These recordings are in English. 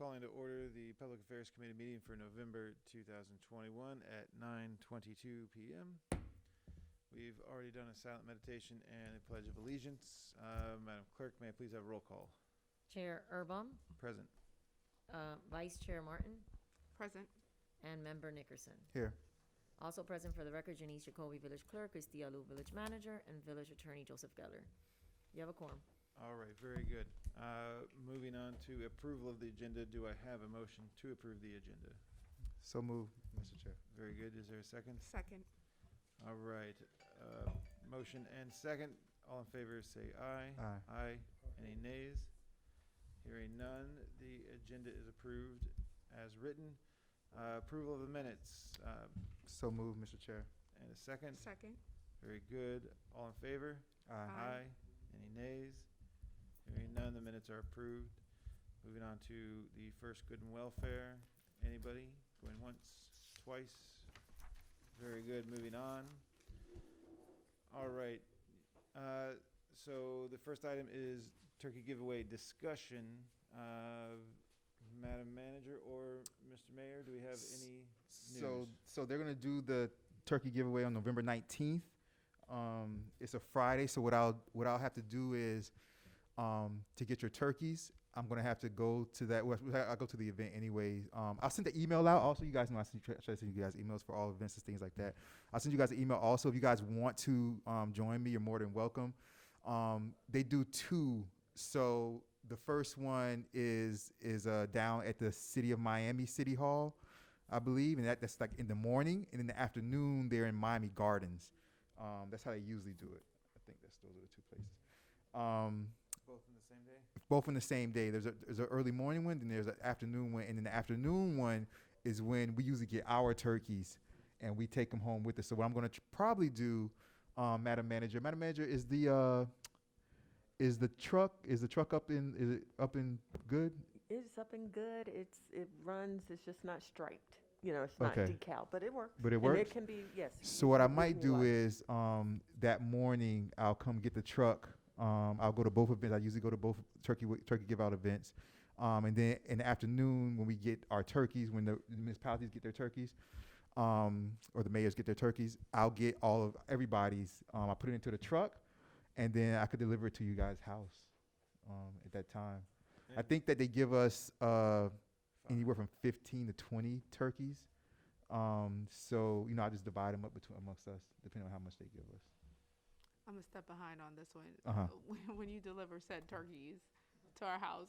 calling to order the Public Affairs Committee meeting for November 2021 at 9:22 p.m. We've already done a silent meditation and a pledge of allegiance. Madam Clerk, may I please have a roll call? Chair Erbum, Present. Vice Chair Martin, Present. and Member Nickerson. Here. Also present for the record, Janice Jacoby, Village Clerk, is Diallo, Village Manager, and Village Attorney Joseph Geller. You have a quorum. All right, very good. Moving on to approval of the agenda. Do I have a motion to approve the agenda? So moved, Mr. Chair. Very good. Is there a second? Second. All right. Motion and second. All in favor say aye. Aye. Aye. Any nays? Hearing none, the agenda is approved as written. Approval of the minutes. So moved, Mr. Chair. And a second. Second. Very good. All in favor? Aye. Aye. Any nays? Hearing none, the minutes are approved. Moving on to the first good and welfare. Anybody? Going once, twice? Very good. Moving on. All right. So the first item is turkey giveaway discussion. Madam Manager or Mr. Mayor, do we have any news? So they're gonna do the turkey giveaway on November 19th. It's a Friday, so what I'll have to do is to get your turkeys, I'm gonna have to go to that. I'll go to the event anyway. I'll send the email out. Also, you guys know I try to send you guys emails for all events and things like that. I'll send you guys an email. Also, if you guys want to join me, you're more than welcome. They do two. So the first one is down at the City of Miami City Hall, I believe, and that's like in the morning, and in the afternoon they're in Miami Gardens. That's how they usually do it. I think those are the two places. Both in the same day? Both in the same day. There's an early morning one, then there's an afternoon one, and then the afternoon one is when we usually get our turkeys and we take them home with us. So what I'm going to probably do, Madam Manager, is the truck up in good? It's up and good. It runs. It's just not striped. You know, it's not Okay. decal, but it works. But it And works? it can be, yes. So what I you can might do utilize. is that morning I'll come get the truck. I'll go to both events. I usually go to both turkey give out events. And then in the afternoon when we get our turkeys, when the municipalities get their turkeys, or the mayors get their turkeys, I'll get everybody's. I'll put it into the truck, and then I could deliver it to you guys' house at that time. I And think that they give us anywhere from 15 to 20 turkeys. So, I just divide them up amongst us, depending on how much they give us. I'm a step behind on this one. Uh-huh. When you deliver said turkeys to our house,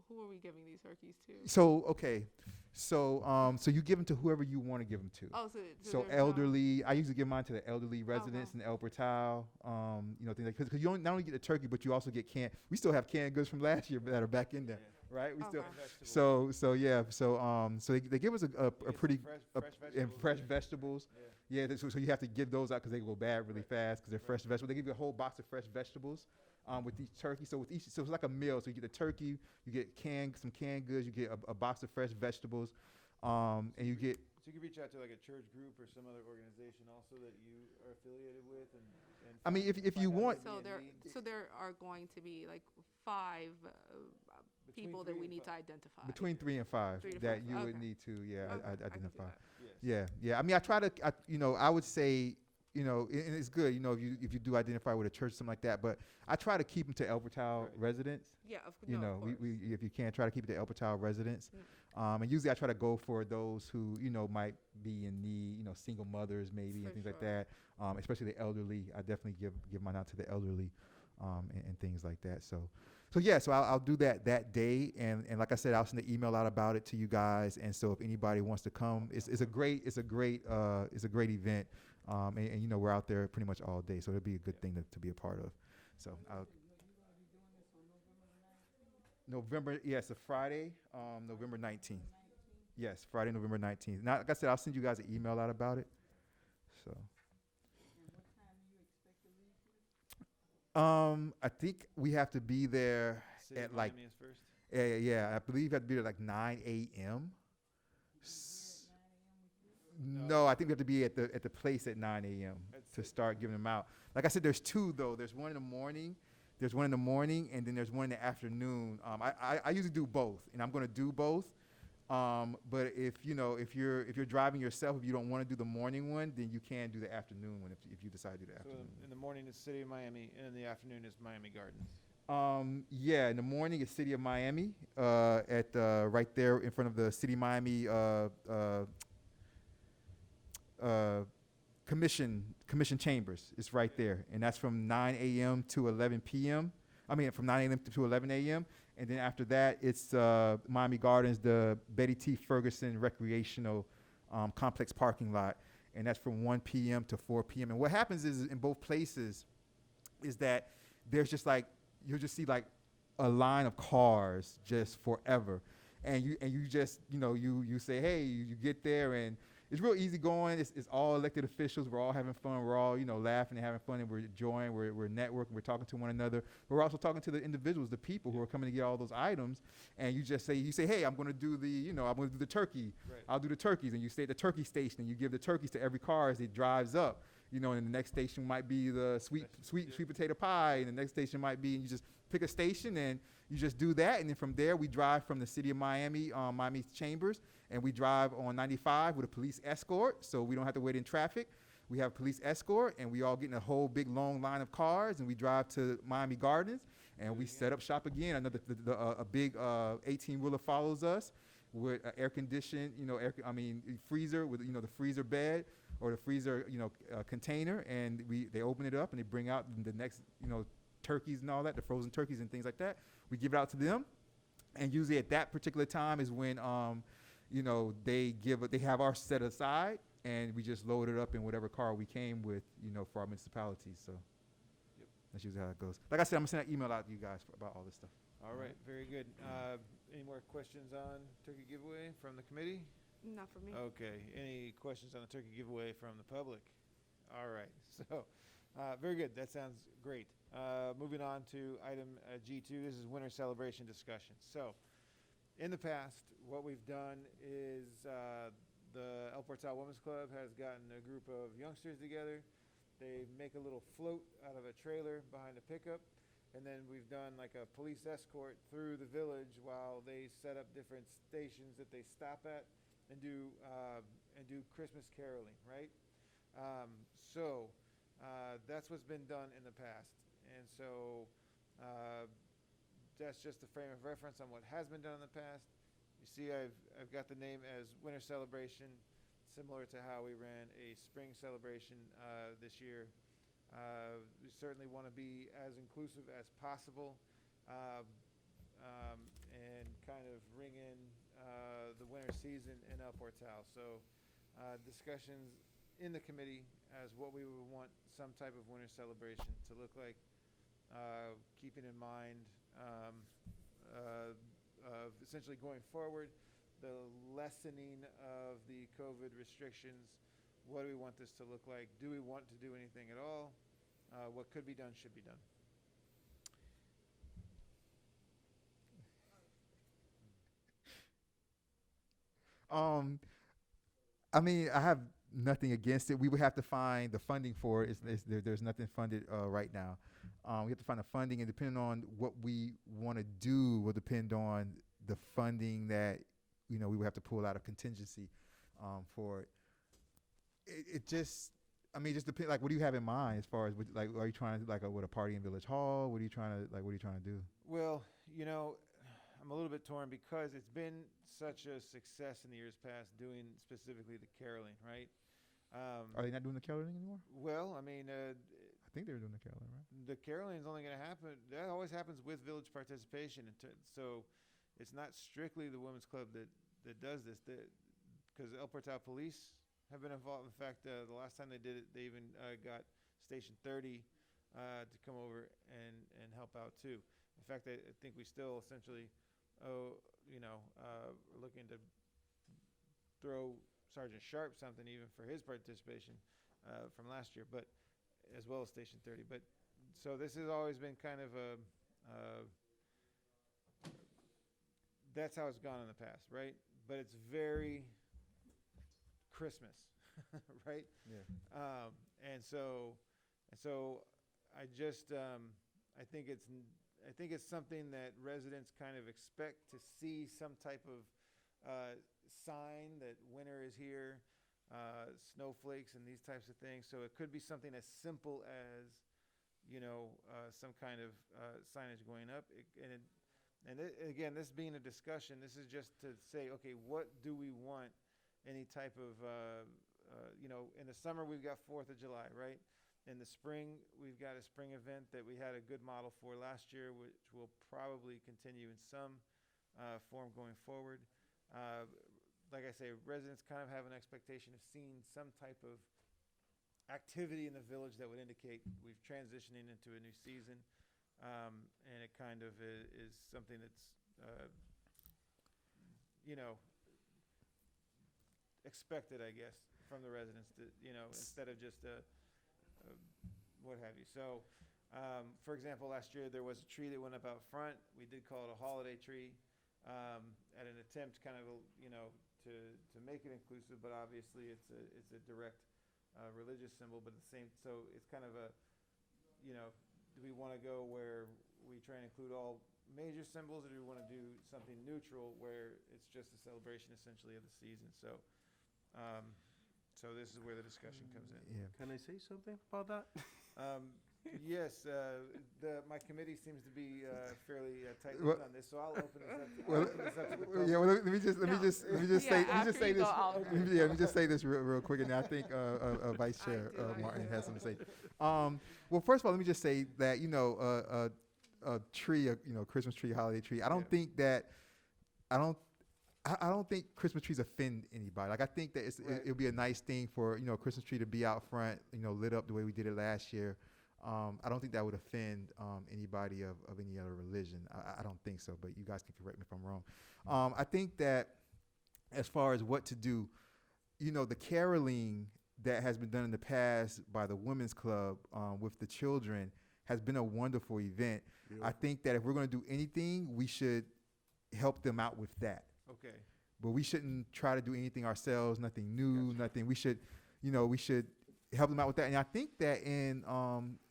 who are we giving these turkeys to? So, okay. So you give them to whoever you want to give them to. Oh, so So there's elderly, I usually give mine to the elderly residents Okay. in El Portal, things like, because you not only get the turkey, but you also get we still have canned goods from last year that are back in there, Yeah. right? We still, Okay. Vegetables. so they give us a You get some pretty, fresh and vegetables. fresh vegetables. Yeah. Yeah, so you have to give those out because they go bad really fast because they're fresh vegetables. They give you a whole box of fresh vegetables with each turkey. So it's like a meal. So you get the turkey, you get some canned goods, you get a box of fresh vegetables, and you get. So you can reach out to like a church group or some other organization also that you are affiliated with, and I mean, if you find out want, maybe So a need. there are going to be like 5 Between people 3 that we and need to 5. identify. between 3 and 5 3 to that 5, you would okay. need to, Okay, I can do identify. that. Yes. Yeah. I mean, I try to, I would say, and it's good, if you do identify with a church, something like that. But I try to keep them to El Portal Right. residents. Yeah, of course. You No, know, of course. we if you can, try to keep it to El Portal residents. Mm. And usually I try to go for those who, might be in need, single mothers maybe For and things like sure. that. Especially the elderly. I definitely give mine out to the elderly, and things like that. So I'll do that day. And like I said, I'll send an email out about it to you guys. And so if anybody wants to come, it's a great event. And we're out there pretty much all day. So it'll be a good thing to be a part of. So November, yes, a Friday, November 19th. Yes, Friday, November 19th. Now, like I said, I'll send you guys an email out about it. So. I think we have to be there City of at like, Miami is first. yeah, I believe we have to be there like 9 a.m. No, I think we have to be at the place at 9 a.m. That's to it. start giving them out. Like I said, there's two though. There's one in the morning There's one in the morning, and then there's one in the afternoon. I usually do both, and I'm going to do both. But if you're driving yourself, if you don't want to do the morning one, then you can do the afternoon one if you decide to do the So afternoon. in the morning is City of Miami, and in the afternoon is Miami Gardens. Yeah, in the morning it's City of Miami, at right there in front of the City of Miami commission chambers. It's right there, and that's from 9 a.m. to 11 p.m. I mean, from 9 a.m. to 11 a.m. And then after that, it's Miami Gardens, the Betty T. Ferguson Recreational Complex parking lot, and that's from 1 p.m. to 4 p.m. And what happens is in both places is that there's just like you'll just see like a line of cars just forever, and you just you say, hey, you get there, and it's real easy going. It's all elected officials. We're all having fun. We're all laughing and having fun, and we're enjoying. We're networking. We're talking to one another. But we're also talking to the individuals, the people who are coming to get all those items. And you say, hey, I'm going to do I'm going to do the turkey. Right. I'll do the turkeys, and you stay at the turkey station, and you give the turkeys to every car as it drives up. And the next station might be the sweet potato pie, and the next station might be, and you just pick a station and you just do that. And then from there, we drive from the City of Miami, Miami Chambers, and we drive on 95 with a police escort, so we don't have to wait in traffic. We have police escort, and we all get in a whole big long line of cars, and we drive to Miami Gardens, and we set up shop again. A big 18-wheeler follows us with air conditioned, freezer with the freezer bed or the freezer container, and they open it up and they bring out the next turkeys and all that, the frozen turkeys and things like that. We give it out to them, and usually at that particular time is when they have our set aside, and we just load it up in whatever car we came with, for our municipalities. So that's usually how it goes. Like I said, I'm gonna send an email out to you guys about all this stuff. All right, very good. Any more questions on turkey giveaway from the committee? Not for me. Okay, any questions on the turkey giveaway from the public? All right, so, very good, that sounds great. Moving on to item G2, this is winter celebration discussion. So, in the past, what we've done is the El Portal Women's Club has gotten a group of youngsters together. They make a little float out of a trailer behind a pickup, and then we've done like a police escort through the village while they set up different stations that they stop at and do Christmas caroling, right? That's what's been done in the past, and so that's just a frame of reference on what has been done in the past. You see, I've got the name as Winter Celebration, similar to how we ran a spring celebration this year. We certainly want to be as inclusive as possible, and kind of ring in the winter season in El Portal. So discussions in the committee as what we would want some type of winter celebration to look like, keeping in mind essentially going forward, the lessening of the COVID restrictions. What do we want this to look like? Do we want to do anything at all? What could be done should be done. I have nothing against it. We would have to find the funding for it. There's nothing funded right now. We have to find the funding, and depending on what we want to do will depend on the funding that we would have to pull out of contingency for it. It just depends. Like, what do you have in mind as far as are you trying to a party in Village Hall? What are you trying to do? Well, I'm a little bit torn because it's been such a success in the years past doing specifically the caroling, right? Are they not doing the caroling anymore? Well, I think they were doing the caroling, right? the caroling is only going to happen. That always happens with village participation, so it's not strictly the women's club that does this. Because El Portal Police have been involved. In fact, the last time they did it, they even got Station 30 to come over and help out too. In fact, I think we still essentially looking to throw Sergeant Sharp something even for his participation from last year, but as well as Station 30. But so this has always been kind of that's how it's gone in the past, right? But it's very Christmas, right? Yeah. And so I just I think it's something that residents kind of expect to see some type of sign that winter is here, snowflakes and these types of things. So it could be something as simple as, some kind of signage going up. Again, this being a discussion, this is just to say, okay, what do we want? Any type of, in the summer we've got 4th of July, right? In the spring, we've got a spring event that we had a good model for last year, which will probably continue in some form going forward. Like I say, residents kind of have an expectation of seeing some type of activity in the village that would indicate we've transitioning into a new season. And it kind of is something that's, expected, I guess, from the residents to, instead of just what have you. So, for example, last year there was a tree that went up out front. We did call it a holiday tree, at an attempt kind of, to make it inclusive, but obviously it's a direct religious symbol, but the same, so it's kind of a, do we want to go where we try and include all major symbols, or do we want to do something neutral where it's just a celebration essentially of the season? So, so this is where the discussion comes in. Yeah. Can I say something about that? Yes, my committee seems to be fairly tight Well- on this, so I'll open this up. Well, I'll open this up to the public. Yeah, well, let me just say after this. you go, I'll- Let me just say this real quick, and I think Vice Chair I Martin do. has something to say. Well, first of all, let me just say that a tree, Christmas tree, holiday tree. I don't think that I don't think Christmas trees offend anybody. Like, I think that it'll be a nice thing for Christmas tree to be out front, lit up the way we did it last year. I don't think that would offend anybody of any other religion. I don't think so, but you guys can correct me if I'm wrong. I think that as far as what to do, the caroling that has been done in the past by the Women's Club with the children has been a wonderful event. I think that if we're going to do anything, we should help them out with that. Okay. But we shouldn't try to do anything ourselves, nothing new, nothing. We should help them out with that. And I think that in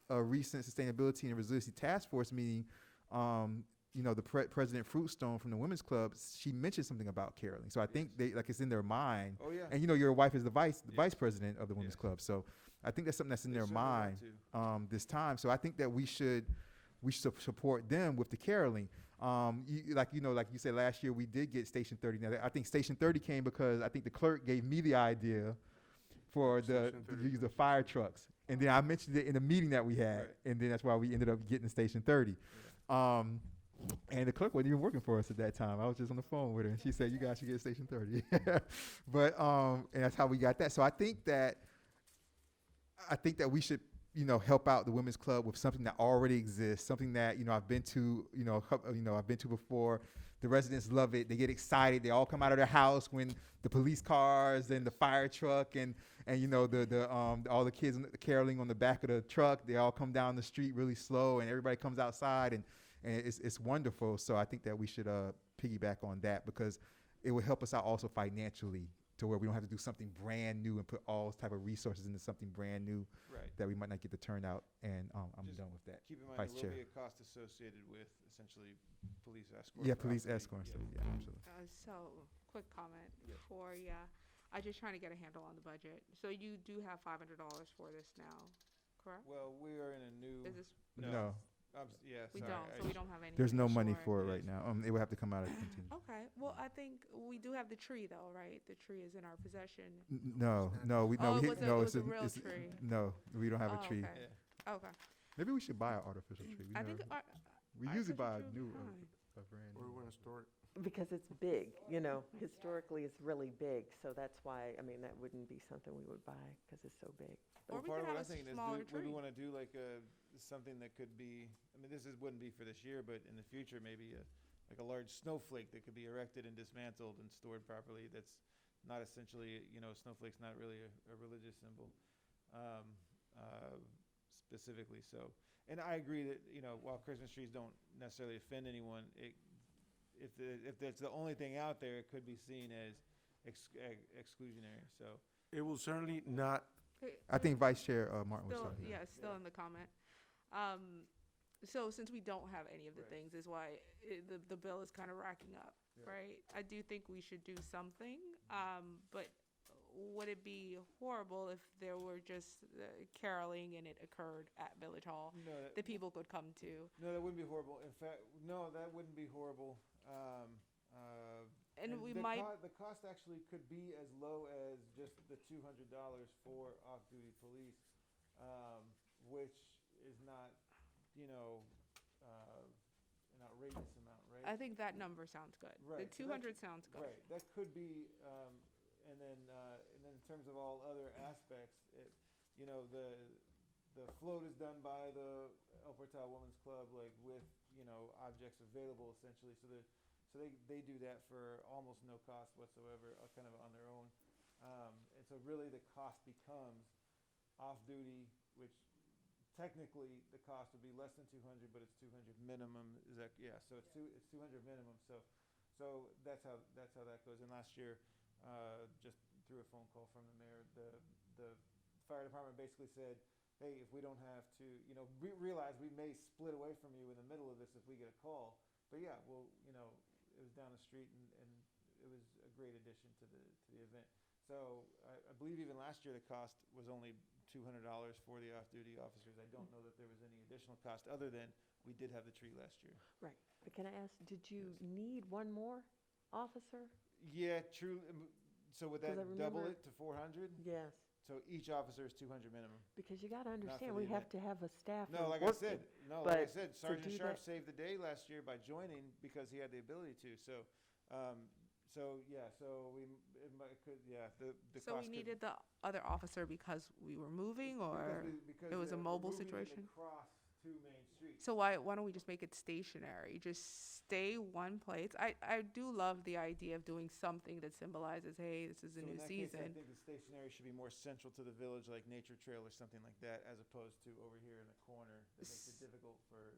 a recent Sustainability and Resiliency Task Force meeting, the President Fruitstone from the Women's Club, she mentioned something about caroling. So I think it's in their mind. Oh, yeah. And your wife is the vice president of the Women's Yes. Club. So I think that's something that's in They their certainly mind want this time. So I think that we should support them with the caroling. Like you said, last year we did get Station 30. Now, I think Station 30 came because I think the clerk gave me the idea for to use the fire trucks. And then I mentioned it in a meeting that we had. Right. And then that's why we ended up getting Station 30. And the clerk wasn't even working for us at that time. I was just on the phone with her, and she said, "You guys should get Station 30." But and that's how we got that. So I think that we should, help out the Women's Club with something that already exists, something that I've been to, I've been to before. The residents love it. They get excited. They all come out of their house when the police cars and the fire truck and all the kids caroling on the back of the truck. They all come down the street really slow, and everybody comes outside, and it's wonderful. So I think that we should piggyback on that, because it will help us out also financially, to where we don't have to do something brand new and put all type of resources into something brand new Right. that we might not get the turnout. And I'm Just done with that. Keep in mind, Vice there will Chair. be a cost associated with essentially police escort. Yeah, police property. escorts. Yeah. Yeah, absolutely. So, quick comment Yes. before, I'm just trying to get a handle on the budget. So you do have $500 for this now, correct? Well, we are in a new. Is this, No, Yeah, we sorry. don't, so we don't have any. there's no money it. for it right now. It will have to come out of the contingent. Okay, well, I think we do have the tree though, right? The tree is in our possession. No, Oh, it was a- it was it's a real tree. No, we don't have a Oh, tree. okay. Yeah. Okay. Maybe we should buy an artificial tree. I think We usually buy a artificial new, tree would be a brand Or we new. want to store it? Because it's big, historically it's really big, so that's why, that wouldn't be something we would buy, because it's so big. Or Well, we part could of what have I'm a thinking is, smaller would we tree. want to do like something that could be, wouldn't be for this year, but in the future, maybe like a large snowflake that could be erected and dismantled and stored properly. That's not essentially, snowflake's not really a religious symbol, specifically. So, and I agree that, while Christmas trees don't necessarily offend anyone, if that's the only thing out there, it could be seen as exclusionary. So, It will certainly not, I think Vice Chair Martin was Still, talking. still in the comment. So since we don't have any of the Right. things, is why the bill is kind of racking up, Yeah. right? I do think we should do something, but would it be horrible if there were just caroling and it occurred at Village Hall No, that people could come to? no, that wouldn't be horrible. In fact, no, that wouldn't be horrible. And we the might, the cost actually could be as low as just the $200 for off-duty police, which is not, you know, an outrageous amount, right? I think that number sounds good. The Right, so 200 sounds good. Right, that could be, and then in terms of all other aspects, you know, the float is done by the El Portal Women's Club, like with, you know, objects available essentially, so they do that for almost no cost whatsoever, kind of on their own. And so really the cost becomes off-duty, which technically the cost would be less than 200, but it's 200 minimum. Is that, yeah, so it's 200 minimum. So that's how that goes. And last year, just through a phone call from the mayor, the fire department basically said, hey, if we don't have to, you know, realize we may split away from you in the middle of this if we get a call. But yeah, well, you know, it was down the street and it was a great addition to the event. So I believe even last year the cost was only $200 for the off-duty officers. I don't know that there was any additional cost other than we did have the tree last year. Right. But can I ask, did you Yes. need one more officer? Yeah, true. So would 'Cause that I double remember- it to 400? Yes, So each officer is 200 minimum. because you got to for understand, the we have event. to have a staff No, like I working. said, like I but said, to Sergeant do Sharp that- saved the day last year by joining because he had the ability to. So the So cost we could- needed the other officer because we were moving, or because it was a we're mobile moving them situation? across two main streets. so why don't we just make it stationary? Just stay one place. I do love the idea of doing something that symbolizes, hey, this is a So new in that case, I season. think the stationary should be more central to the village, like Nature Trail or something like that, as opposed to over here in the corner. That makes it difficult for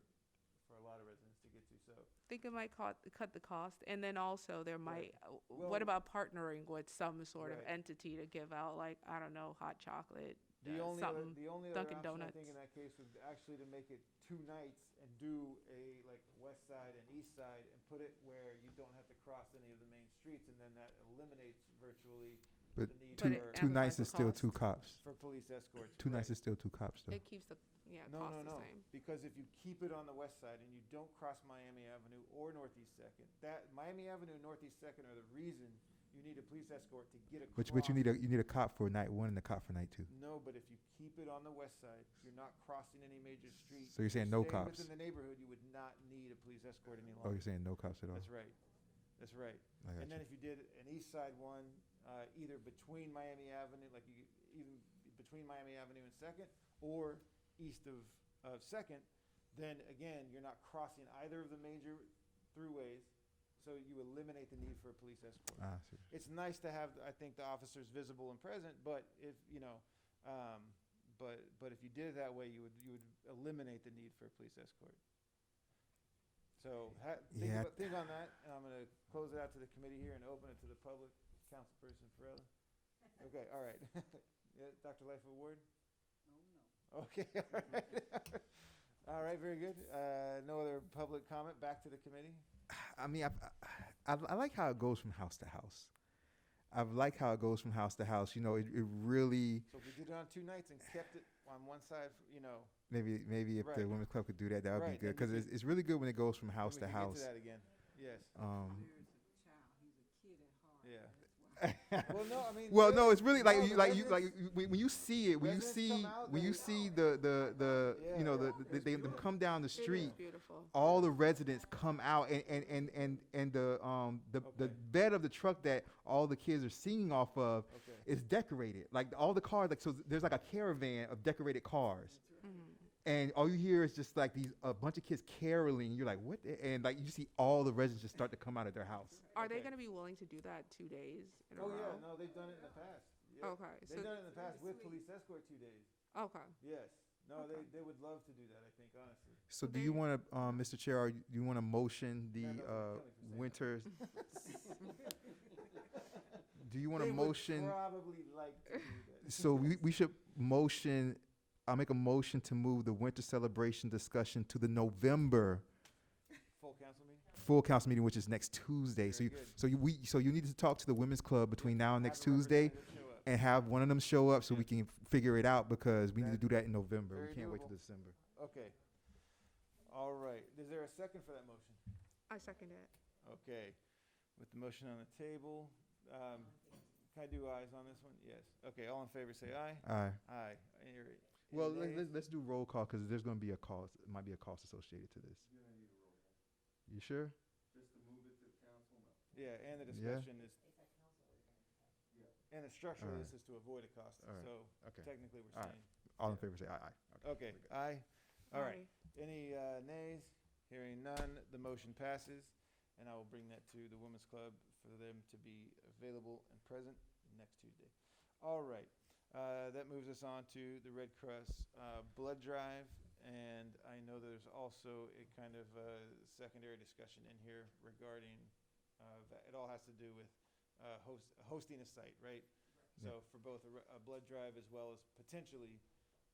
a lot of residents to get to. So Think it might cut the cost, and then also there Right. might. Well- What about partnering with some sort of Right. entity to give out, like, I don't know, hot chocolate, the only something? other Dunkin' option I Donuts. think in that case would actually to make it 2 nights and do a like west side and east side and put it where you don't have to cross any of the main streets, and then that eliminates virtually But the need But it for, two nights amplifies the is still cost. 2 cops. for police escorts. 2 nights Right. is still 2 cops, though. It keeps the cost the same. Because if you keep it on the west side and you don't cross Miami Avenue or Northeast Second, that Miami Avenue and Northeast Second are the reason you need a police escort to get across. But you need a cop for night 1 and a cop for night 2. No, but if you keep it on the west side, you're not crossing any major street. So you're saying You no stay cops? Within the neighborhood, you would not need a police escort any Oh, longer. you're saying no cops at all? That's right. That's right. I got And then you. if you did an east side one, either between Miami Avenue, like you, even between Miami Avenue and Second, or east of Second, then again, you're not crossing either of the major throughways, so you eliminate the need for a police escort. Ah, I see. It's nice to have, I think, the officers visible and present, but if, you know, but if you did it that way, you would eliminate the need for a police escort. So Yeah. think on that, and I'm going to close it out to the committee here and open it to the public. Councilperson Farrella? Okay, all right. Yeah, Dr. Lightfoot Ward? No. Okay, all right. All right, very good. No other public comment. Back to the committee. I mean, I like how it goes from house to house. I like how it goes from house to house. You know, it really, So if we did it on 2 nights and kept it on one side, you know, maybe if the Right. women's club could do that, that would Right, be good. then we Because it's really good when it goes from house then to we could house. get to that again. Yes. Yeah. Well, no, I mean. Well, no, it's really like no, you, the like you, residents- like when you see it, when you residents see, come out, when you they- see the Yeah. you know, It's they them come down the It is street. beautiful. All the residents come out, and the Okay. bed of the truck that all the kids are singing off of Okay. is decorated. Like all the cars, like, so there's like a caravan of decorated cars, and all you hear is just like a bunch of kids caroling. You're like, what? And like you see all the residents just start to come out of their house. Are they Okay. going to be willing to do that 2 days in a Oh, row? yeah, no, they've done it in the past. Yeah. Okay, They've so done it in the past with police escort 2 days. okay. Yes. No, Okay. they would love to do that, I think, honestly. So do you want to, Mr. Chair, do you want to motion the Stand up and kill me for saying that. winter? Do you want They to would motion? probably like to do that. So we should motion I'll make a motion to move the winter celebration discussion to the November Full council meeting? full council meeting, which is next Tuesday. Very good. So you need to talk to the women's club between now and Have next a Tuesday, representative show up. and have one of them show up so Yeah. we can figure it out, because we need to That- do that in November. very We can't wait till doable. December. Okay. All right. Is there a second for that motion? I second it. Okay. With the motion on the table, can I do ayes on this one? Yes. Okay, all in favor say aye. Aye. Aye. Any Well, nays? let's do roll call, because there's going to be a cost. It might be a cost associated to this. You sure? Yeah, and the Yeah. discussion is, and the structure of Alright. this is to avoid a cost, Alright. so Okay. technically we're Alright. saying, All in favor say aye. Aye. okay, aye. All right. Aye. Any nays? Hearing none, the motion passes, and I will bring that to the Women's Club for them to be available and present next Tuesday. All right, that moves us on to the Red Cross blood drive, and I know there's also a kind of secondary discussion in here regarding, it all has to do with hosting a site, right? Yeah. So for both a blood drive as well as potentially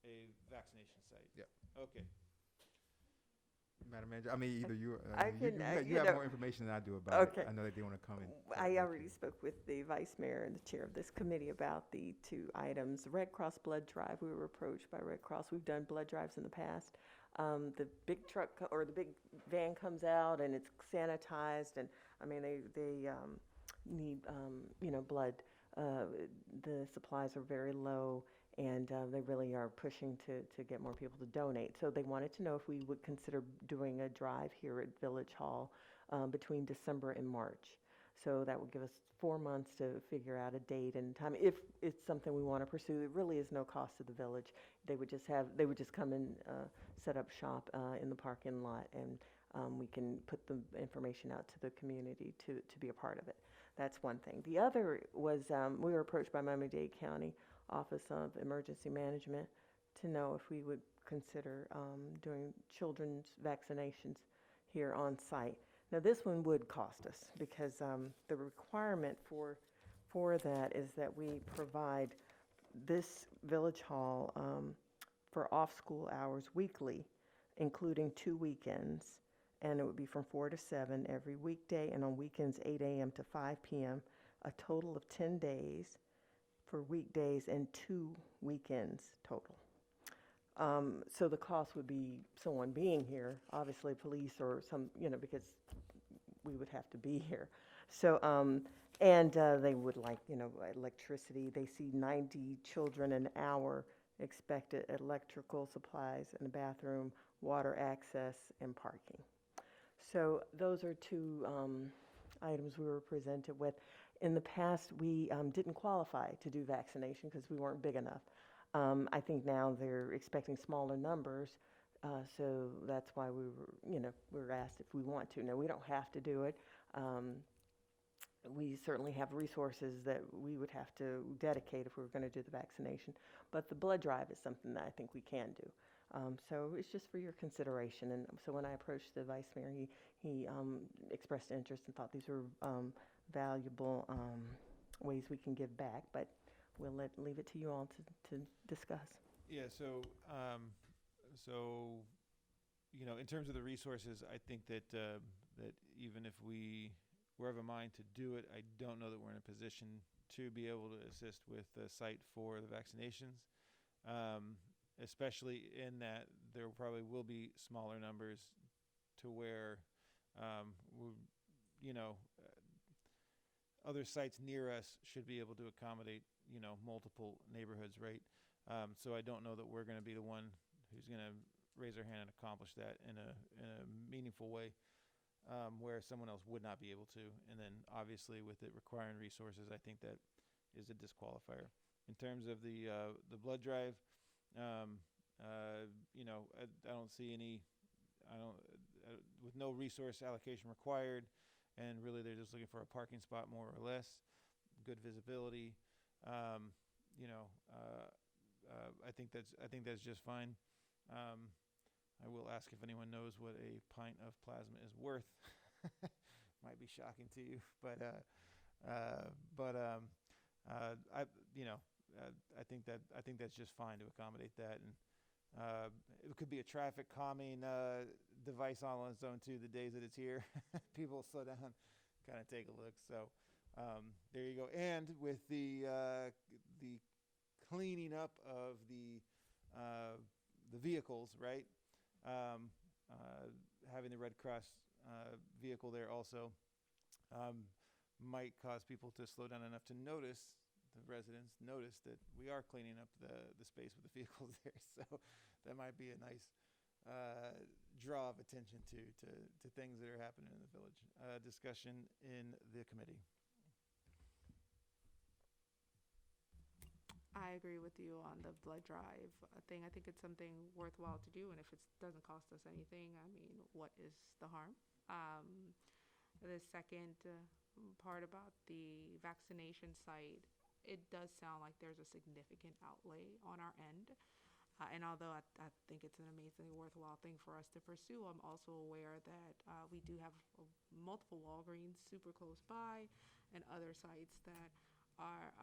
a vaccination site. Yep. Okay. Madam Manager, I mean, either you, I you, can, you you have know- more information than I do about Okay. it. I know that they want to come in. I already spoke with the vice mayor and the chair of this committee about the two items. Red Cross blood drive, we were approached by Red Cross. We've done blood drives in the past. The big truck or the big van comes out and it's sanitized, and I mean, they need, blood. The supplies are very low, and they really are pushing to get more people to donate. So they wanted to know if we would consider doing a drive here at Village Hall between December and March. So that would give us 4 months to figure out a date and time. If it's something we want to pursue, it really is no cost to the village. They would just come and set up shop in the parking lot, and we can put the information out to the community to be a part of it. That's one thing. The other was we were approached by Miami-Dade County Office of Emergency Management to know if we would consider doing children's vaccinations here on site. Now, this one would cost us because the requirement for that is that we provide this Village Hall for off-school hours weekly, including 2 weekends, and it would be from 4 to 7 every weekday, and on weekends 8 a.m. to 5 p.m., a total of 10 days for weekdays and 2 weekends total. So the cost would be someone being here, obviously police or some, because we would have to be here. So, and they would like, electricity. They see 90 children an hour expected, electrical supplies in the bathroom, water access, and parking. So those are two items we were presented with. In the past, we didn't qualify to do vaccination because we weren't big enough. I think now they're expecting smaller numbers, so that's why we were asked if we want to. Now, we don't have to do it. We certainly have resources that we would have to dedicate if we were going to do the vaccination, but the blood drive is something that I think we can do. So it's just for your consideration. And so when I approached the vice mayor, he expressed interest and thought these were valuable ways we can give back, but we'll leave it to you all to discuss. Yeah, so, in terms of the resources, I think that that even if we were of a mind to do it, I don't know that we're in a position to be able to assist with the site for the vaccinations, especially in that there probably will be smaller numbers to where, other sites near us should be able to accommodate, multiple neighborhoods, right? So I don't know that we're going to be the one who's going to raise our hand and accomplish that in a meaningful way, where someone else would not be able to. And then obviously with it requiring resources, I think that is a disqualifier. In terms of the blood drive, I don't see any, with no resource allocation required, and really they're just looking for a parking spot more or less, good visibility. I think that's just fine. I will ask if anyone knows what a pint of plasma is worth. Might be shocking to you, but I think that's just fine to accommodate that. And It could be a traffic calming device all on its own too. The days that it's here, people slow down, kind of take a look. So there you go. And with the cleaning up of the vehicles, right? Having the Red Cross vehicle there also might cause people to slow down enough to notice, the residents notice that we are cleaning up the space with the vehicles there. So that might be a nice draw of attention to things that are happening in the village. Discussion in the committee. I agree with you on the blood drive thing. I think it's something worthwhile to do, and if it doesn't cost us anything, I mean, what is the harm? The second part about the vaccination site, it does sound like there's a significant outlay on our end. And although I think it's an amazingly worthwhile thing for us to pursue, I'm also aware that we do have multiple Walgreens super close by and other sites that are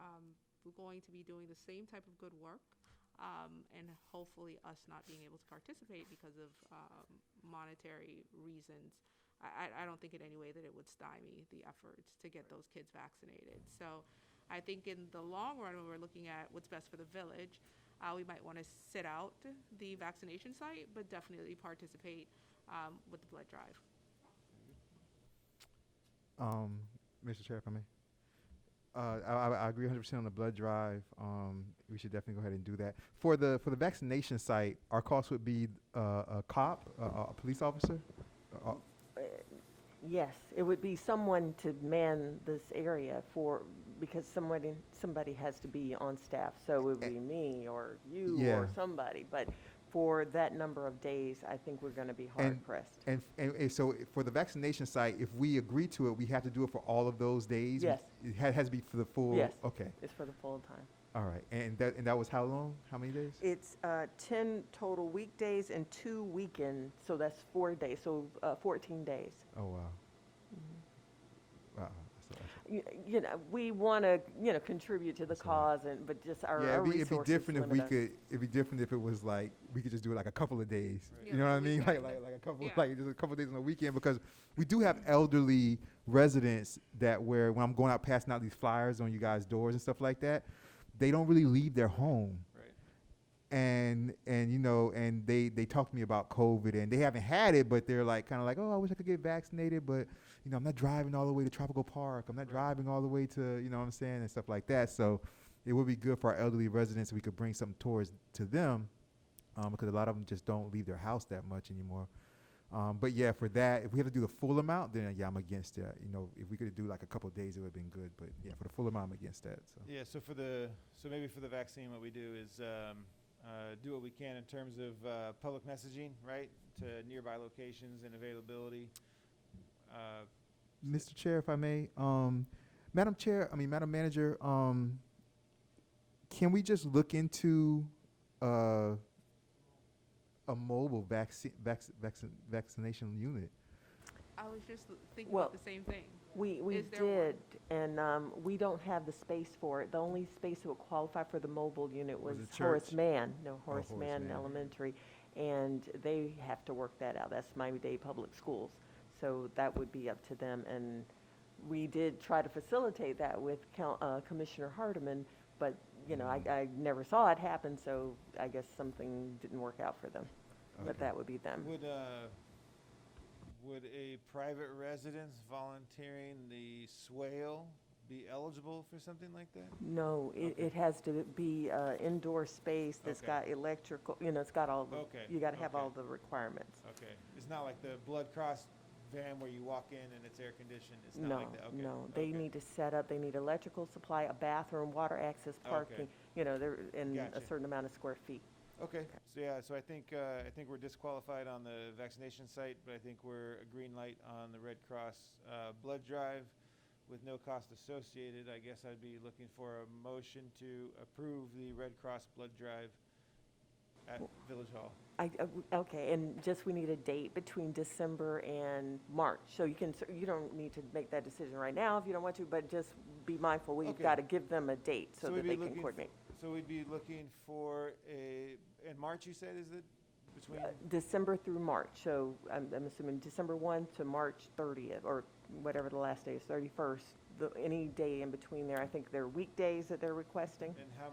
going to be doing the same type of good work, and hopefully us not being able to participate because of monetary reasons. I don't think in any way that it would stymie the efforts to get those kids vaccinated. So I think in the long run, when we're looking at what's best for the village, we might want to sit out the vaccination site, but definitely participate with the blood drive. Mr. Chair, if I may. I agree 100% on the blood drive. We should definitely go ahead and do that. For the vaccination site, our cost would be a cop, a police officer. Yes, it would be someone to man this area because somebody has to be on staff. So it would be me or you Yeah. or somebody. But for that number of days, I think we're going to be hard pressed. And so for the vaccination site, if we agree to it, we have to do it for all of those days? Yes. It has to be for the full? Yes. Okay. It's for the full time. All right. And that was how long? How many days? It's 10 total weekdays and 2 weekends, so that's 4 days, so 14 days. Oh, wow. Wow. You know, we want to, contribute to the cause, but just our Yeah, resources it'd be different if limit us. it'd be different if it was like, we could just do it like a couple of days. Right. You know what I mean? Weekend. Like a couple, Yeah. like just a couple of days on the weekend, because we do have elderly residents that when I'm going out passing out these flyers on you guys' doors and stuff like that, they don't really leave their home. Right. And they talk to me about COVID, and they haven't had it, but they're like kind of like, oh, I wish I could get vaccinated, but I'm not driving all the way to Tropical Park. I'm not driving all the way to, you know what I'm saying, and stuff like that. So it would be good for our elderly residents if we could bring something to them, because a lot of them just don't leave their house that much anymore. But yeah, for that, if we have to do the full amount, then yeah, I'm against that. If we could do like a couple of days, it would have been good. But yeah, for the full amount, I'm against that. So. Yeah, so maybe for the vaccine, what we do is do what we can in terms of public messaging, right, to nearby locations and availability. Mr. Chair, if I may, Madam Manager, can we just look into a mobile vaccination unit? I was just thinking Well, about the same thing. We Is there one? did, and we don't have the space for it. The only space that would qualify for the mobile unit was Was it Horace church? Mann. No, Horace Horace Mann Mann. Elementary, and they have to work that out. That's Miami-Dade Public Schools, so that would be up to them. And we did try to facilitate that with Commissioner Hardeman, but I never saw it happen, so I guess something didn't work out for them. But Okay. that would be them. Would a private residence volunteering the swale be eligible for something like that? No, Okay. it has to be indoor space that's Okay. got electrical, it's got all, Okay, you got to have okay. all the requirements. Okay, it's not like the Blood Cross van where you walk in and it's air conditioned. It's not No, like that. Okay. no, they okay. need to set up, they need electrical supply, a bathroom, water access, parking, they're in a Gotcha. certain amount of square feet. Okay, so I think we're disqualified on the vaccination site, but I think we're a green light on the Red Cross blood drive with no cost associated. I guess I'd be looking for a motion to approve the Red Cross blood drive at Village Hall. Okay, and just we need a date between December and March. So you don't need to make that decision right now if you don't want to, but just be mindful, we've Okay. got to give them a date so we'd that be they can looking coordinate. So we'd be looking for in March, you said, is it? Between, December through March, so I'm assuming December 1 to March 30th, or whatever the last day is, 31st. Any day in between there, I think they're weekdays that they're requesting. and how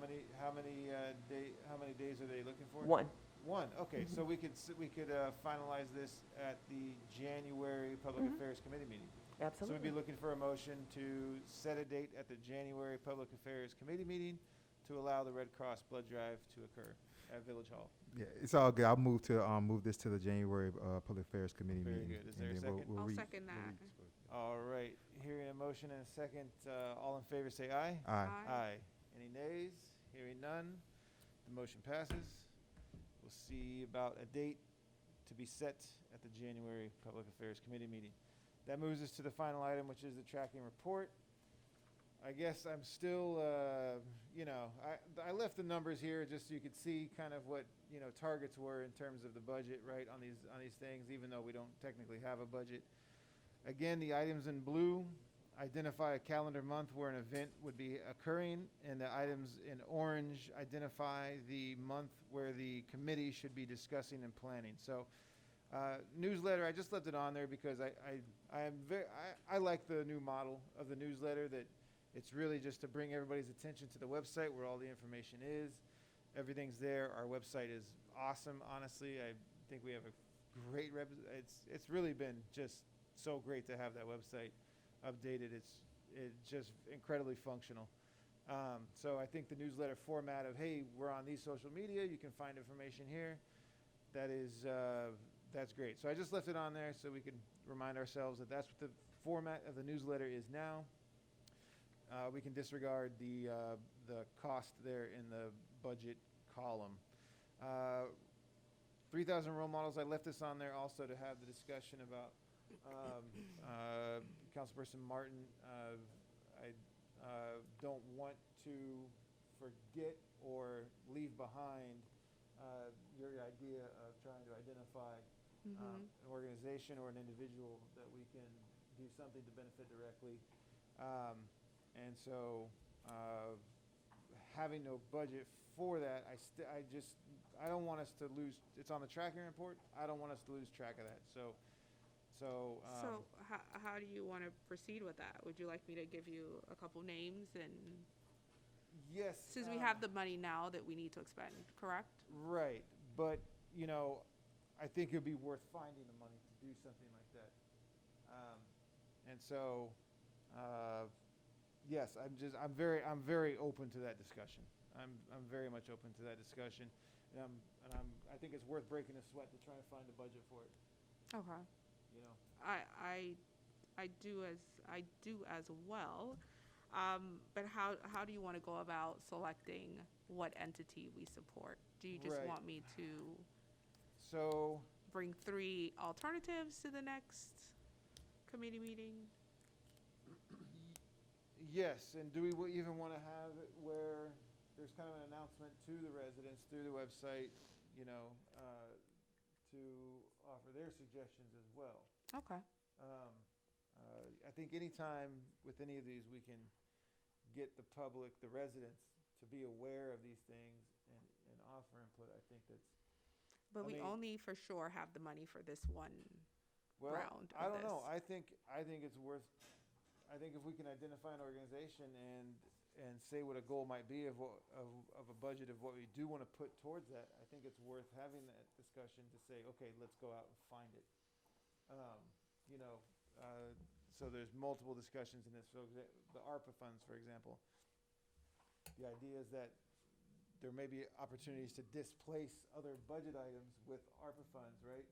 many days are they looking for? One. One, okay, so we could finalize this at the January Public Affairs Committee meeting. So Absolutely. we'd be looking for a motion to set a date at the January Public Affairs Committee meeting to allow the Red Cross blood drive to occur at Village Hall. Yeah, it's all good. I'll move this to the January Public Affairs Committee Very meeting. good. Is there a and then second? I'll second that. All right, hearing a motion and a second, all in favor say aye. Aye. Aye. Any nays? Hearing none, the motion passes. We'll see about a date to be set at the January Public Affairs Committee meeting. That moves us to the final item, which is the tracking report. I guess I'm still, I left the numbers here just so you could see kind of what, targets were in terms of the budget, right, on these things, even though we don't technically have a budget. Again, the items in blue identify a calendar month where an event would be occurring, and the items in orange identify the month where the committee should be discussing and planning. So, newsletter, I just left it on there because I like the new model of the newsletter, that it's really just to bring everybody's attention to the website where all the information is. Everything's there. Our website is awesome, honestly. I think we have a great it's really been just so great to have that website updated. It's just incredibly functional. So I think the newsletter format of, hey, we're on these social media, you can find information here, that's great. So I just left it on there so we can remind ourselves that that's what the format of the newsletter is now. We can disregard the cost there in the budget column. 3,000 role models, I left this on there also to have the discussion about Councilperson Martin. I don't want to forget or leave behind your idea of trying to identify an organization or an individual that we can do something to benefit directly. And so having no budget for that, I don't want us to lose, it's on the tracking report, I don't want us to lose track of that. So how do you want to proceed with that? Would you like me to give you a couple names, and yes, since we have the money now that we need to expend, correct? right, but I think it'd be worth finding the money to do something like that. And so yes, I'm very open to that discussion. I'm very much open to that discussion, and I think it's worth breaking a sweat to try to find a budget for it. Okay. I do as well. But how do you want to go about selecting what entity we support? Do you just Right. want me to So bring 3 alternatives to the next committee meeting? yes, and do we even want to have it where there's kind of an announcement to the residents through the website, to offer their suggestions as well? Okay. I think anytime with any of these we can get the public, the residents, to be aware of these things and offer input, I think that's, But I we mean- only for sure have the money for this one well, round of I don't know. this. I think it's worth, I think if we can identify an organization and say what a goal might be of a budget of what we do want to put towards that, I think it's worth having that discussion to say, okay, let's go out and find it. So there's multiple discussions in this. So the ARPA funds, for example, the idea is that there may be opportunities to displace other budget items with ARPA funds, right?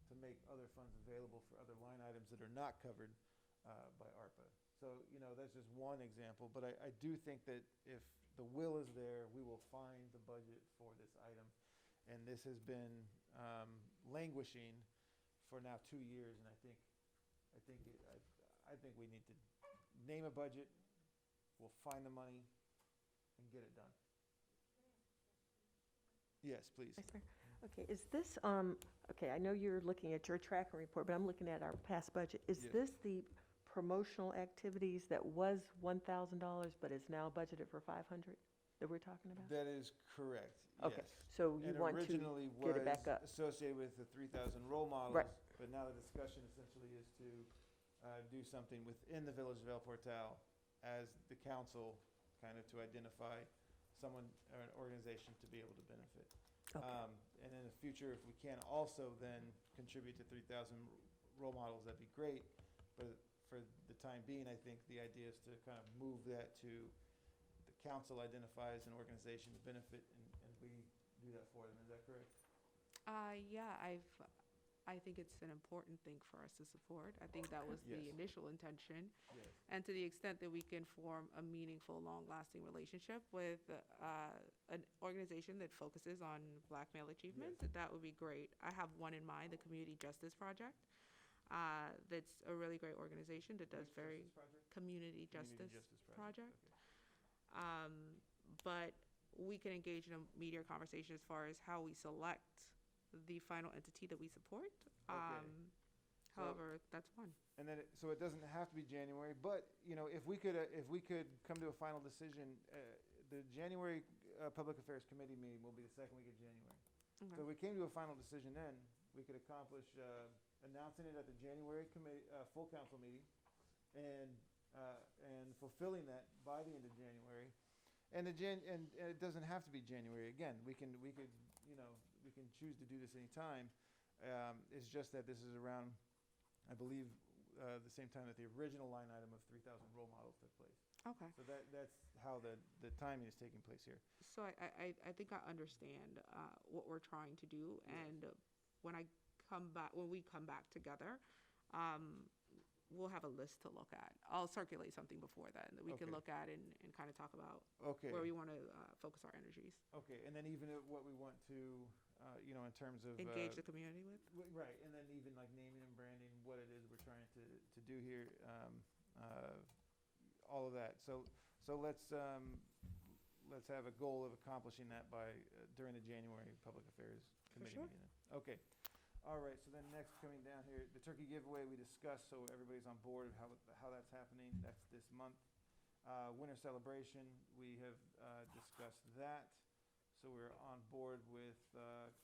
To make other funds available for other line items that are not covered by ARPA. So, that's just one example, but I do think that if the will is there, we will find the budget for this item. And this has been languishing for now 2 years, and I think we need to name a budget, we'll find the money, and get it done. Yes, please. Vice Mayor? Okay, is this, okay, I know you're looking at your tracking report, but I'm looking at our past budget. Is Yes. this the promotional activities that was $1,000 but is now budgeted for 500? that we're talking about? That is correct, Okay, yes. so you And want to originally get it back was up. associated with the 3,000 role models. Right. But now the discussion essentially is to do something within the Village of El Portal as the council, kind of to identify someone or an organization to be able to benefit. Okay. And in the future, if we can also then contribute to 3,000 role models, that'd be great. But for the time being, I think the idea is to kind of move that to the council identifies an organization to benefit, and we do that for them. Is that correct? Yeah, I think it's an important thing for us to support. I think that was the Yes. initial intention. Yes. And to the extent that we can form a meaningful, long-lasting relationship with an organization that focuses on Black male achievement, that would be great. I have one in mind, the Community Justice Project. That's a really great organization that does very Community Justice Project. Okay. But we can engage in a meatier conversation as far as how we select the final entity that we support. However, that's one. And then, so it doesn't have to be January, but, you know, if we could come to a final decision, the January Public Affairs Committee meeting will be the second week of January. Okay. So if we came to a final decision then, we could accomplish announcing it at the January committee, full council meeting, and fulfilling that by the end of January. And and it doesn't have to be January. Again, we could, you know, we can choose to do this anytime. It's just that this is around, I believe, the same time that the original line item of 3,000 role models took place. Okay. So that's how the timing is taking place here. So I think I understand what we're trying to do, and when we come back together, we'll have a list to look at. I'll circulate something before then that we can Okay. look at and kind of talk about Okay. where we want to focus our energies, Okay, and then even what we want to, you know, in terms of engage the community with. Right, and then even like naming and branding what it is we're trying to do here, all of that. So let's have a goal of accomplishing that by during the January Public Affairs Committee sure. meeting. Okay, all right. So then next coming down here, the turkey giveaway we discussed, so everybody's on board of how that's happening. That's this month. Winter celebration, we have discussed that. So we're on board with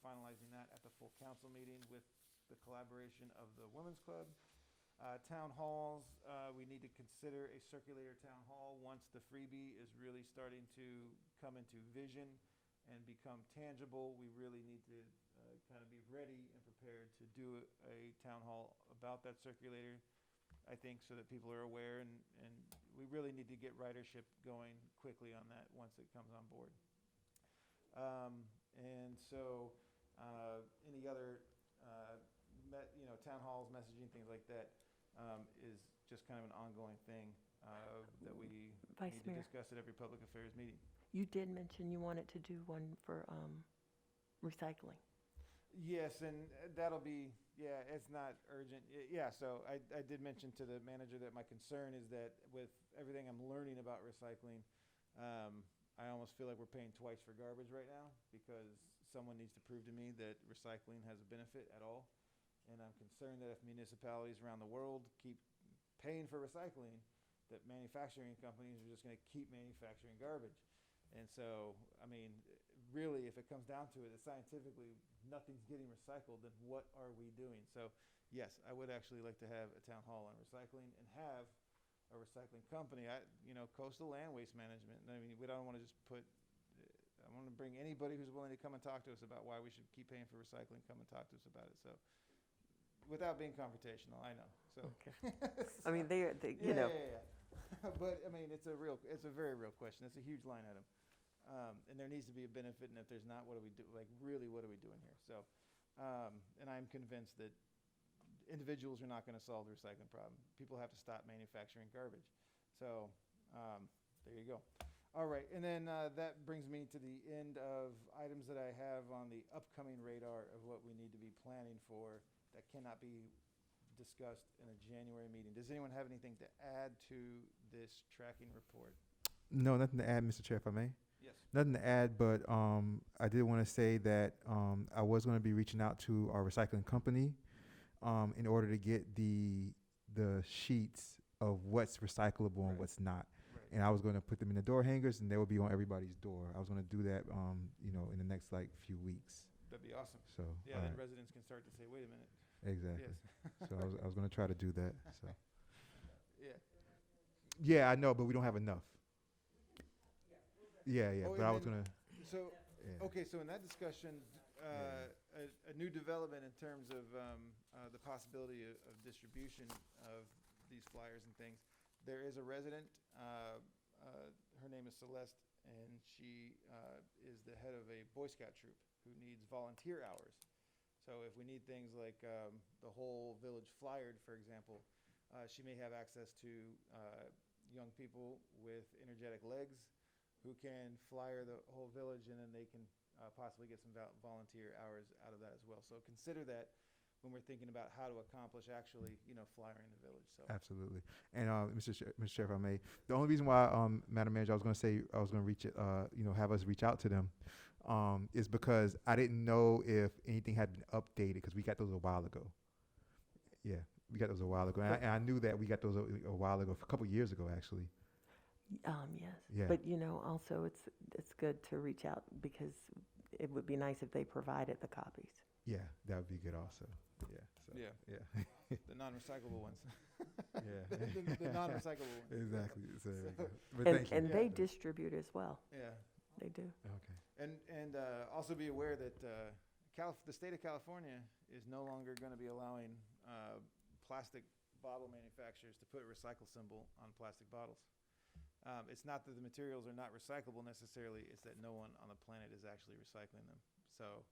finalizing that at the full council meeting with the collaboration of the Women's Club. Town halls, we need to consider a circulator town hall once the freebie is really starting to come into vision and become tangible. We really need to kind of be ready and prepared to do a town hall about that circulator, I think, so that people are aware, and we really need to get ridership going quickly on that once it comes on board. And so any other, town halls, messaging, things like that, is just kind of an ongoing thing that we Vice need to Mayor. discuss at every public affairs meeting. You did mention you wanted to do one for recycling. Yes, and that'll be, it's not urgent. So I did mention to the manager that my concern is that with everything I'm learning about recycling, I almost feel like we're paying twice for garbage right now, because someone needs to prove to me that recycling has a benefit at all. And I'm concerned that if municipalities around the world keep paying for recycling, that manufacturing companies are just going to keep manufacturing garbage. And so, I mean, really, if it comes down to it, scientifically, nothing's getting recycled, then what are we doing? So, yes, I would actually like to have a town hall on recycling and have a recycling company. Coastal Land Waste Management. I mean, we don't want to just I want to bring anybody who's willing to come and talk to us about why we should keep paying for recycling, come and talk to us about it. So, without being confrontational, I know. So, Okay. I mean, they yeah. But I mean, it's a very real question. It's a huge line item, and there needs to be a benefit. And if there's not, what do we do? Like, really, what are we doing here? So, and I'm convinced that individuals are not going to solve the recycling problem. People have to stop manufacturing garbage. So, there you go. All right, and then that brings me to the end of items that I have on the upcoming radar of what we need to be planning for that cannot be discussed in a January meeting. Does anyone have anything to add to this tracking report? No, nothing to add, Mr. Chair, if I may. Yes. Nothing to add, but I did want to say that I was going to be reaching out to our recycling company in order to get the sheets of what's recyclable and Right. what's not. Right. and I was going to put them in the door hangers, and they would be on everybody's door. I was going to do that, you know, in the next like few weeks. That'd be awesome. So Yeah, all then right. residents can start to say, wait a minute. Exactly. Yes. So I was going to try to do that. So Yeah. yeah, I know, but we don't have enough. Yeah, yeah. Oh, But and I was then- going to. So, Yeah. okay, so in that discussion, a new development in terms of the possibility of distribution of these flyers and things. There is a resident, her name is Celeste, and she is the head of a Boy Scout troop who needs volunteer hours. So if we need things like the whole village flyered, for example, she may have access to young people with energetic legs who can flyer the whole village, and then they can possibly get some volunteer hours out of that as well. So consider that when we're thinking about how to accomplish actually, you know, flyering the village. So Absolutely. And Mr. Chair, if I may, the only reason why, Madam Manager, I was going to say I was going to reach it, you know, have us reach out to them, is because I didn't know if anything had been updated because we got those a while ago. Yeah, we got those a while ago, and I knew that we got those a while ago, a couple years ago actually. Yes. Yeah. But, you know, also it's good to reach out because it would be nice if they provided the copies. Yeah, that would be good also. Yeah. So, Yeah. Yeah. the non-recyclable ones. Yeah. the non-recyclable ones. Exactly. So, there we go. But And, thank you. and they Yeah. distribute as well. Yeah. They do. Okay. And also be aware that the state of California is no longer going to be allowing plastic bottle manufacturers to put a recycle symbol on plastic bottles. It's not that the materials are not recyclable necessarily, it's that no one on the planet is actually recycling them. So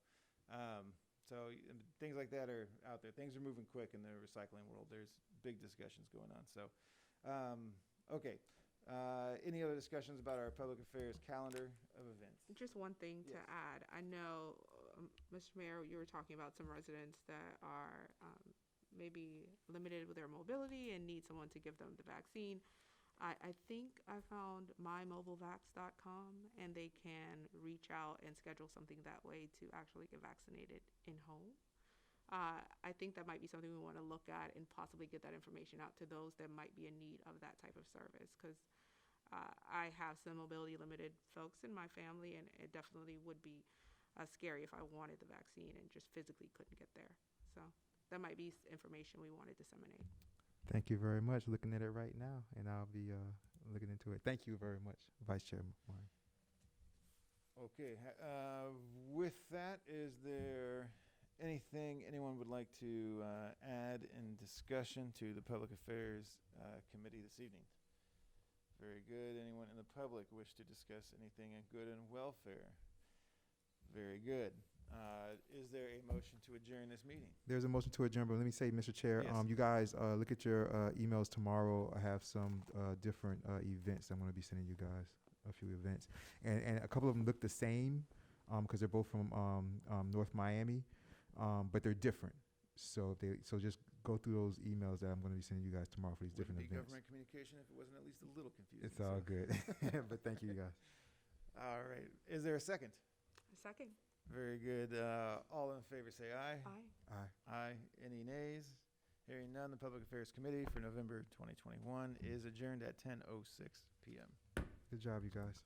things like that are out there. Things are moving quick in the recycling world. There's big discussions going on. So, okay. Any other discussions about our public affairs calendar of events? Just one thing to Yes. add. I know, Mr. Mayor, you were talking about some residents that are maybe limited with their mobility and need someone to give them the vaccine. I think I found mymobilevax.com, and they can reach out and schedule something that way to actually get vaccinated in home. I think that might be something we want to look at and possibly get that information out to those that might be in need of that type of service, because I have some mobility limited folks in my family, and it definitely would be scary if I wanted the vaccine and just physically couldn't get there. So that might be information we want to disseminate. Thank you very much. Looking at it right now, and I'll be looking into it. Thank you very much, Vice Chair Warren. Okay. With that, is there anything anyone would like to add in discussion to the Public Affairs Committee this evening? Very good. Anyone in the public wish to discuss anything in good and welfare? Very good. Is there a motion to adjourn this meeting? There's a motion to adjourn, but let me say, Mr. Chair, Yes. you guys look at your emails tomorrow. I have some different events I'm going to be sending you guys, a few events. And a couple of them look the same because they're both from North Miami, but they're different. So just go through those emails that I'm going to be sending you guys tomorrow for these Wouldn't different be events. government communication if it wasn't at least a little confusing. It's all so. good. But thank you, guys. All right. Is there a second? Second. Very good. All in favor say aye. Aye. Aye. Aye. Any nays? Hearing none, the Public Affairs Committee for November 2021 is adjourned at 10:06 p.m. Good job, you guys.